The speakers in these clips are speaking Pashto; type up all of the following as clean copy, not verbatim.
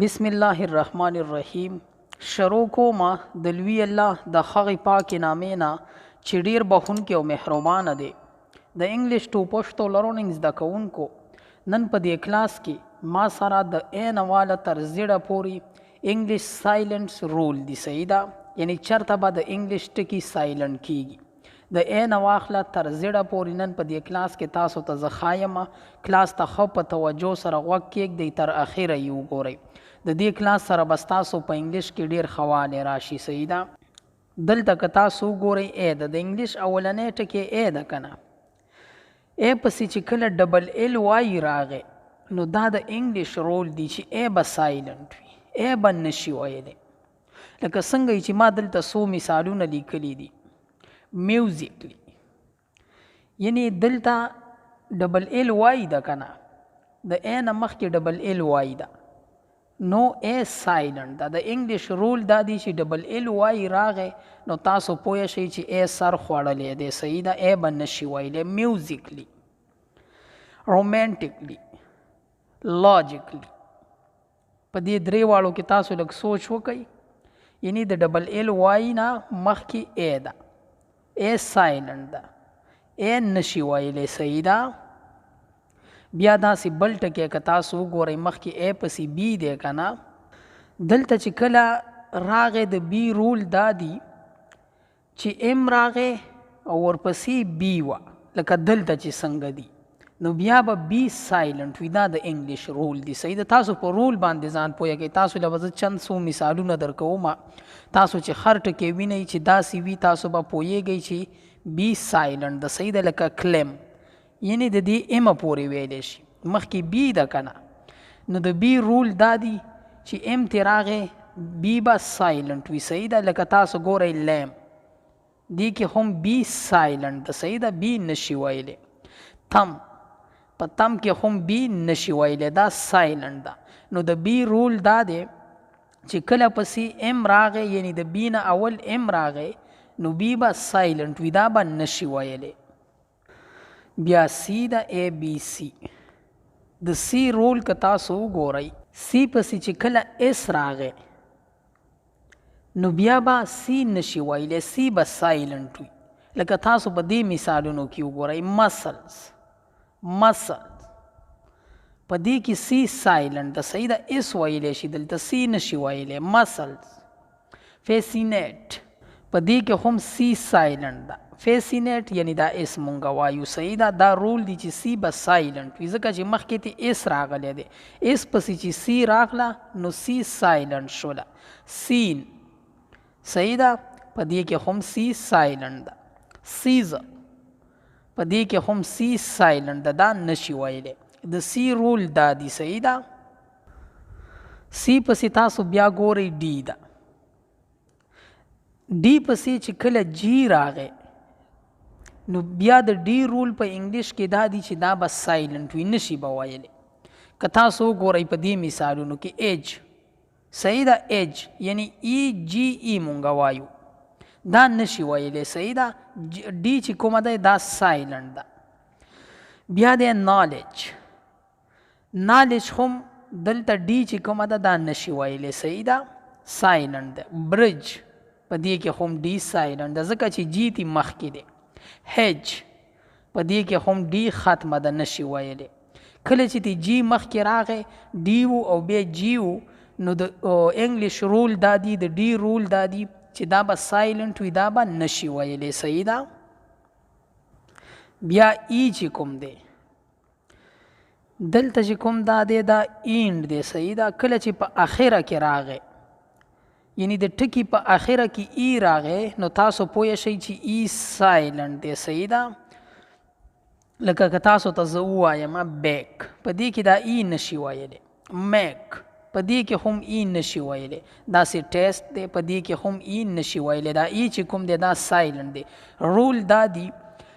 بسم الله الرحمن الرحیم. شروع کوم د لوی الله د هغې پاکې نامې نه چې ډېر بخښونکی او مهربانه دی. د انګلیش ټو پښتو لرننګ زده کوونکو، نن په دې کلاس کې ما سره د ا نه واله تر زیړه پورې انګلیش سایلنټس رول دی. صحیح ده، یعنی چرته به د انګلیش ټکي سایلنټ کیږي. د ا نه واخله تر زیړه پورې نن په دې کلاس کې تاسو ته زه ښایم. کلاس ته ښه په توجه سره غوږ کیږدئ، تر اخره یې وګورئ. د دې کلاس سره به ستاسو په انګلیش کې ډېر ښه والی راشي. صحیح ده. دلته که تاسو وګورئ ا د انګلیش اولنی ټکی ا ده که نه، ا پسې چې کله ډبل ال وایي راغی نو دا د انګلیش رول دی چې ا به سایلنټ وي، ا به نشي ویلی. لکه څنګه چې ما دلته څو مثالونه لیکلي دي. میوزیکلی، یعنی دلته ډبل ال وایي ده که نه، د ا نه مخکې ډبل ال وایي ده، نو ا سایلنټ ده. د انګلیش رول دا دی چې ډبل ال وایي راغی نو تاسو پوه شئ چې ا سر خوړلی دی. صحیح ده، ا به نشي ویلی. میوزیکلی، رومانټیکلی، لاجیکلی، په دې درې واړو کې تاسو لږ سوچ وکئ. یعنی د ډبل ال وایي نه مخکې ا ده، ا سایلنټ ده، ا نشي ویلی. صحیح ده. بیا داسې بل ټکی که تاسو وګورئ مخکې ا پسې بی دی که نه، دلته چې کله راغی د بی رول دا دی چې ام راغی او ورپسې بی وه، لکه دلته چې څنګه دی، نو بیا به بی سایلنټ وي. دا د انګلیش رول دی. صحیح ده. تاسو په رول باندې ځان پوهیږئ. تاسو له به زه چند څو مثالونه درکوم، تاسو چې هر ټکی وینئ چې داسې وي تاسو به پوهیږئ چې بی سایلنټ ده. صحیح ده. لکه کلیم، یعنی د دې ام پورې ویلی شي، مخکې بی ده که نه، نو د بی رول دا دی چې ام تی راغی بی به سایلنټ وي. صحیح ده. لکه تاسو ګورئ لیم، دی کې هم بی سایلنټ ده. صحیح ده، بی نشي ویلی. تم، په تم کې هم بی نشي ویلی، دا سایلنټ ده. نو د بی رول دا دی چې کله پسې ام راغی، یعنی د بی نه اول ام راغی، نو بی به سایلنټ وي، دا به نشي ویلی. بیا سی ده، ای بی سی. د سی رول که تاسو وګورئ، سی پسې چې کله اس راغی نو بیا به سی نشي ویلی، سی به سایلنټ وي. لکه تاسو په دې مثالونو کې وګورئ، مسلز، مسلز، په دې کې سی سایلنټ ده. صحیح ده، اس ویلی شي، دلته سی نشي ویلی. مسلز. فیسینیټ، په دې کې هم سی سایلنټ ده. فیسینیټ یعنی دا اس مونږ وایو. صحیح ده. دا رول دی چې سی به سایلنټ وي، ځکه چې مخکې ته اس راغلی دی. اس پسې چې سی راغله نو سی سایلنټ شوله. سین، صحیح ده، په دې کې هم سی سایلنټ ده. سیزر، په دې کې هم سی سایلنټ ده، دا نشي ویلی. د سی رول دا دی. صحیح ده. سی پسې تاسو بیا ګورئ ډي ده. ډي پسې چې کله جی راغی نو بیا د ډي رول په انګلیش کې دا دی چې دا به سایلنټ وي، نشي به ویلی. که تاسو وګورئ په دې مثالونو کې ایج، صحیح ده، ایج یعنی ای جی ای مونږ وایو، دا نشي ویلی. صحیح ده. ډي چې کومه ده دا سایلنټ ده. بیا دی نالج، نالج هم دلته ډي چې کومه ده دا نشي ویلی. صحیح ده، سایلنټ ده. برج، په دې کې هم ډي سایلنټ ده، ځکه چې جی تی مخکې دی. هج، په دې کې هم ډي ختمه ده، نشي ویلی. کله چې تی جی مخکې راغی ډي و او بیا جی و، نو د انګلیش رول دا دی، د ډي رول دا دی چې دا به سایلنټ وي، دا به نشي ویلی. صحیح ده. بیا ای چې کوم دی دلته چې کوم دا دی دا اینډ دی. صحیح ده. کله چې په اخره کې راغی، یعنی د ټکي په اخره کې ای راغی، نو تاسو پوه شئ چې ای سایلنټ دی. صحیح ده. لکه که تاسو ته زه ووایم بیک، په دې کې دا ای نشي ویلی. میک، په دې کې هم ای نشي ویلی. داسې ټیسټ دی، په دې کې هم ای نشي ویلی. دا ای چې کوم دی دا سایلنټ دی. رول دا دی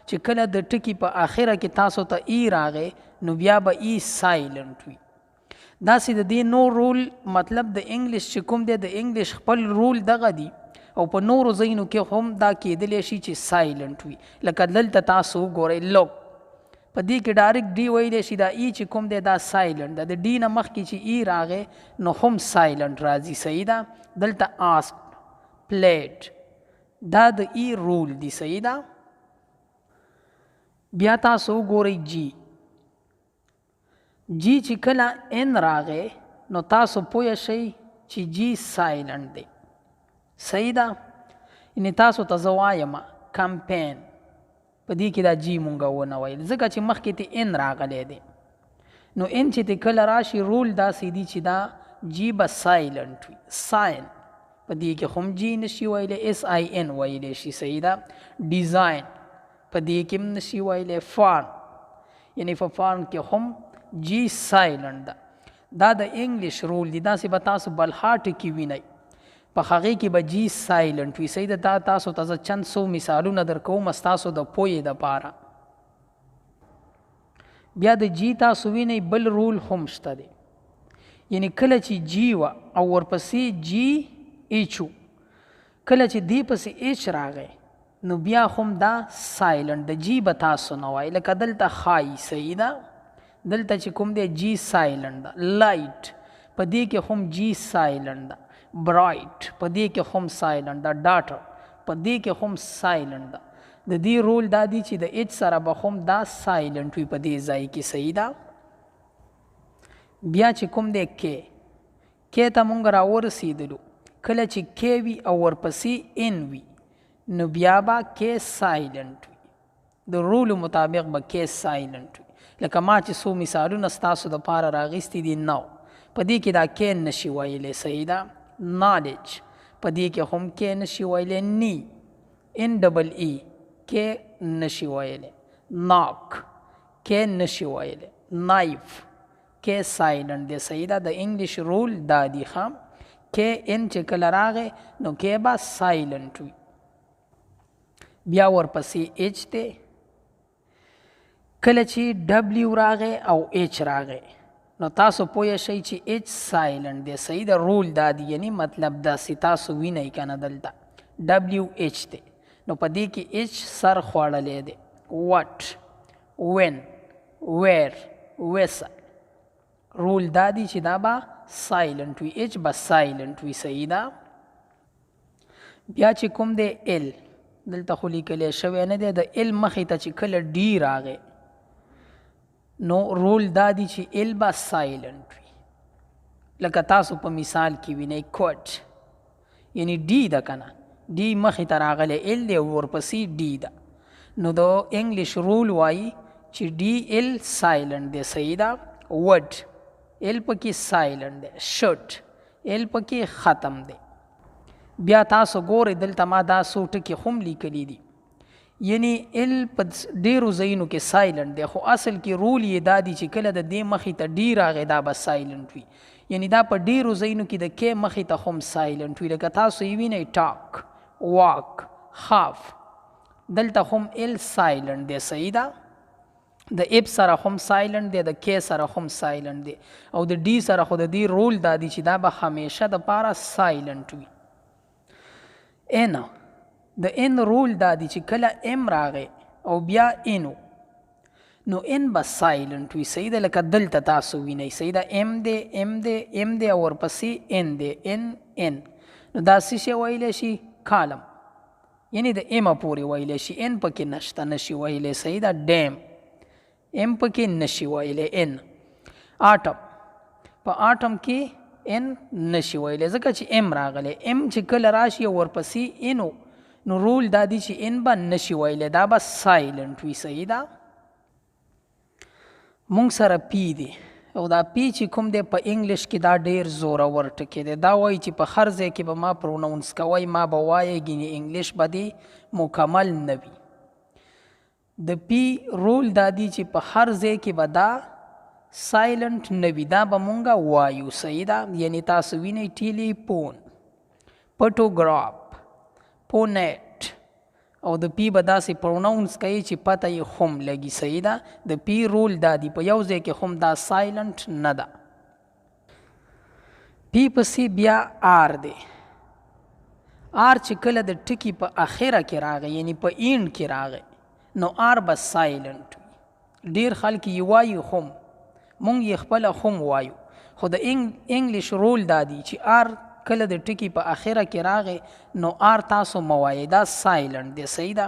چې کله د ټکي په اخره کې تاسو ته ای راغی نو بیا به ای سایلنټ وي. داسې د دې نور رول مطلب د انګلیش چې کوم دی، د انګلیش خپل رول دغه دی، او په نورو ځایونو کې هم دا کیدلی شي چې سایلنټ وي. لکه دلته تاسو وګورئ لوک، په دې کې ډایرکټ ډي ویلی شي دا ای چې کوم دی دا سایلنټ ده د ډي نه مخکې چې ای راغی نو هم سایلنټ راځي صحیح ده دلته آسک پلیډ دا د ای رول دی صحیح ده بیا تاسو وګورئ جی جی چې کله ان راغی نو تاسو پوه شئ چې جی سایلنټ دی صحیح ده یعنې تاسو ته زه وایم کمپین په دې کې دا جی مونږه ونه ویل ځکه چې مخکې ته ان راغلی دی نو ان چې ته کله راشي رول داسې دي چې دا جی به سایلنټ وي ساین په دې کې هم جی نشي ویلی اس آی ان ویلی شي صحیح ده ډیزاین په دې کې هم نشي ویلی فارم یعنې په فارم کې هم جی سایلنټ ده دا د انګلیش رول دی داسې به تاسو بلهاټ کې وینئ په هغې کې به جی سایلنټ وي صحیح ده دا تاسو ته زه چند څو مثالونه درکوم ستاسو د پوهې دپاره بیا د جی تاسو وینئ بل رول هم شته دی یعنې کله چې جی وه او ورپسې جی ایچ و کله چې دې پسې ایچ راغی نو بیا هم دا سایلنټ د جی به تاسو نه وایي لکه دلته خای صحیح ده دلته چې کوم دی جی سایلنټ ده لایټ په دې کې هم جی سایلنټ ده برایټ په دې کې هم سایلنټ ده ډاټر په دې کې هم سایلنټ ده د دې رول دا دی چې د ایچ سره به هم دا سایلنټ وي په دې ځای کې صحیح ده بیا چې کوم دی کې ته مونږ راورسېدلو کله چې کې وي او ورپسې ان وي نو بیا به کې سایلنټ وي د رولو مطابق به کې سایلنټ وي لکه ما چې څو مثالونه ستاسو دپاره راغیستي دي نو په دې کې دا کې نشي ویلی صحیح ده نالج په دې کې هم کې نشي ویلی نی ان ډبل ای کې نشي ویلی ناک کې نشي ویلی نایف کې سایلنټ دی صحیح ده د انګلیش رول دا دی ښه کې ان چې کله راغی نو کې به سایلنټ وي بیا ورپسې ایچ دی کله چې ډبلیو راغی او ایچ راغی نو تاسو پوه شئ چې ایچ سایلنټ دی صحیح ده رول دا دی یعنی مطلب داسې تاسو وینئ که نه دلته ډبلیو ایچ دی نو په دې کې ایچ سر خوړلی دی وټ وین ویر ویسه رول دا دی چې دا به سایلنټ وي ایچ به سایلنټ وي صحیح ده بیا چې کوم دی ال دلته خو لیکلی شوی نه دی د ال مخې ته چې کله ډي راغی نو رول دا دی چې ال به سایلنټ وي لکه تاسو په مثال کې وینئ کوټ یعنی ډي ده که نه ډي مخې ته راغلی ال دی ورپسې ډي ده نو د انګلیش رول وایي چې ډي ال سایلنټ دی صحیح ده وډ ال پکې سایلنټ دی شټ ال پکې ختم دی بیا تاسو ګورئ دلته ما دا څو ټکي هم لیکلي دي یعنی ال په ډیرو ځایونو کې سایلنټ دی خو اصل کې رول یې دا دی چې کله د دې مخې ته ډي راغی دا به سایلنټ وي یعنی دا په ډیرو ځایونو کې د کې مخې ته هم سایلنټ وي لکه تاسو یې وینئ ټاک واک خاف دلته هم ال سایلنټ دی صحیح ده د اپ سره هم سایلنټ دی د کې سره هم سایلنټ دی او د ډي سره خو د دې رول دا دی چې دا به همیشه دپاره سایلنټ وي ان د ان رول دا دی چې کله ام راغی او بیا انو نو ان به سایلنټ وي صحیح ده لکه دلته تاسو وینئ صحیح ده ام دی ام دی ام دی او ورپسې ان دی ان نو دا څه شی ویلی شي کالم یعنی د امه پورې ویلی شي ان پکې نشته نشي ویلی صحیح ده ډیم ام پکې نشي ویلی ان آټم په آټم کې ان نشي ویلی ځکه چې ام راغلی ام چې کله راشي او ورپسې انو نو رول دا دی چې ان به نشي ویلی دا به سایلنټ وي صحیح ده مونږ سره پی دی او دا پی چې کوم دی په انګلیش کې دا ډیر زورور ټکی دی دا وایي چې په هر ځای کې به ما پرونونس کوئ ما به وایئ ګینې انګلیش به دی مکمل نه وي د پی رول دا دی چې په هر ځای کې به دا سایلنټ نه وي دا به مونږه وایو صحیح ده یعنی تاسو وینئ ټیلیفون پټوګراف پونیټ او د پی به داسې پرونونس کوي چې پته یې هم لګي صحیح ده د پی رول دا دی په یو ځای کې هم دا سایلنټ نه ده پی پسې بیا آر دی آر چې کله د ټکي په اخره کې راغی یعنی په اینډ کې راغی نو آر به سایلنټ وي ډیر خلک یې وایي خم مونږ یې خپله خم وایو خو د انګلیش رول دا دی چې آر کله د ټکي په اخره کې راغی نو آر تاسو مه وایئ دا سایلنټ دی صحیح ده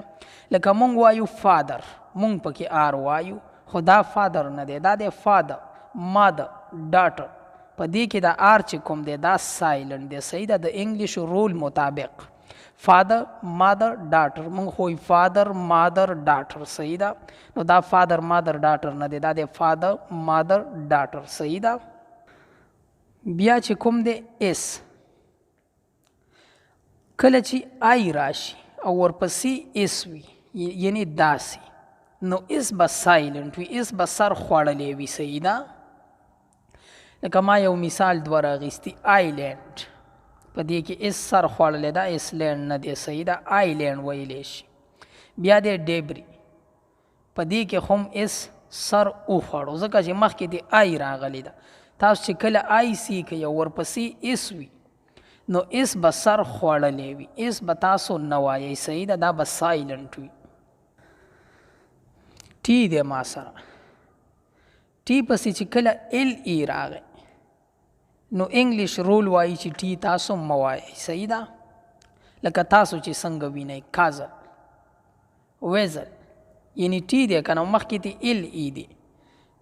لکه مونږ وایو فادر مونږ پکې آر وایو خو دا فادر نه دی دا دی فادر مادر ډاټر په دې کې دا آر چې کوم دی دا سایلنټ دی صحیح ده د انګلیش رول مطابق فادر مادر ډاټر مونږ خو فادر مادر ډاټر صحیح ده نو دا فادر مادر ډاټر نه دی دا دی فادر مادر ډاټر صحیح ده بیا چې کوم دی اس کله چې آی راشي او ورپسې اس وي یعنی داسې نو اس به سایلنټ وي اس به سر خوړلی وي صحیح ده لکه ما یو مثال دوه راغیستي آیلینډ په دې کې اس سر خوړلی ده ایسلینډ نه دی صحیح ده آیلینډ ویلی شي بیا دی ډیبري په دې کې هم اس سر وخوړو ځکه چې مخکې د آی راغلی ده تاسو چې کله آی سی کوئ او ورپسې اس وي نو اس به سر خوړلی وي اس به تاسو نه وایئ صحیح ده دا به سایلنټ وي ټي دی ما سره ټي پسې چې کله ال ای راغی نو انګلیش رول وایي چې ټي تاسو مه وایئ صحیح ده لکه تاسو چې څنګه وینئ کازل ویزل یعنی ټي دی که نه مخکې تی ال ای دی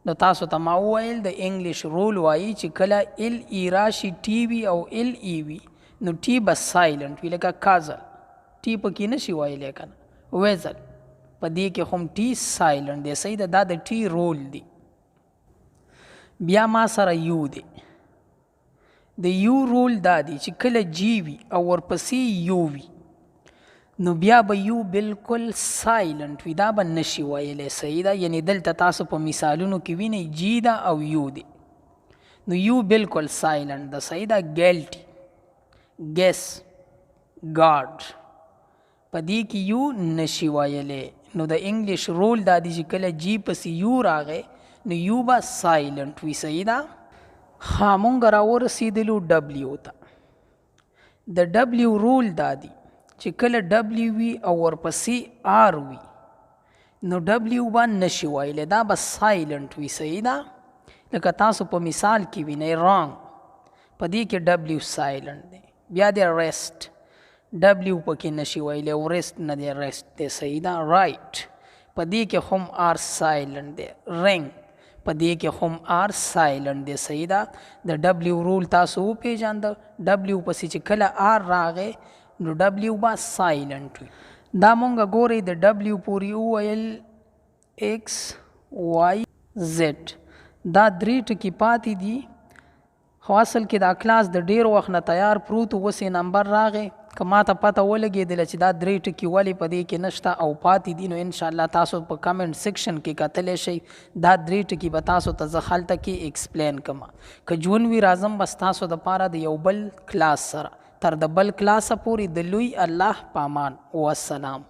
نو تاسو ته ما وویل د انګلیش رول وایي چې کله ال ای راشي ټي وي او ال ای وي نو ټي به سایلنټ وي لکه کازل ټي پکې نشي ویلی که نه ویزل په دې کې هم ټي سایلنټ دی صحیح ده دا د ټي رول دی بیا ما سره یو دی د یو رول دا دی چې کله جی وي او ورپسې یو وي نو بیا به یو بالکل سایلنټ وي دا به نشي ویلی صحیح ده یعنی دلته تاسو په مثالونو کې وینئ جی ده او یو دی نو یو بالکل سایلنټ ده صحیح ده ګیلټي ګیس ګاډ په دې کې یو نشي ویلی نو د انګلیش رول دا دی چې کله جی پسې یو راغی نو یو به سایلنټ وي صحیح ده ها مونږ راورسېدلو ډبلیو ته د ډبلیو رول دا دی چې کله ډبلیو وي او ورپسې آر وي نو ډبلیو به نشي ویلی دا به سایلنټ وي صحیح ده لکه تاسو په مثال کې وینئ رانګ په دې کې ډبلیو سایلنټ دی بیا دی ریسټ ډبلیو پکې نشي ویلی او ریسټ نه دی ریسټ دی صحیح ده رایټ په دې کې هم آر سایلنټ دی رنګ په دې کې هم آر سایلنټ دی صحیح ده د ډبلیو رول تاسو وپېژانده ډبلیو پسې چې کله آر راغی نو ډبلیو به سایلنټ وي دا مونږ ګورئ د ډبلیو پورې وویل ایکس وای زیډ دا درې ټکي پاتې دي خو اصل کې دا کلاس د ډیر وخت نه تیار پروت و اوس یې نمبر راغی که ما ته پته ولګېدله چې دا درې ټکي ولې په دې کې نشته او پاتې دي نو انشاءالله تاسو په کمنټ سیکشن کې کتلی شئ دا درې ټکي به تاسو ته زه هلته کې ایکسپلین کړم که ژوند وي راځم بس تاسو دپاره د یو بل کلاس سره تر د بل کلاسه پورې د لوی الله پامان والسلام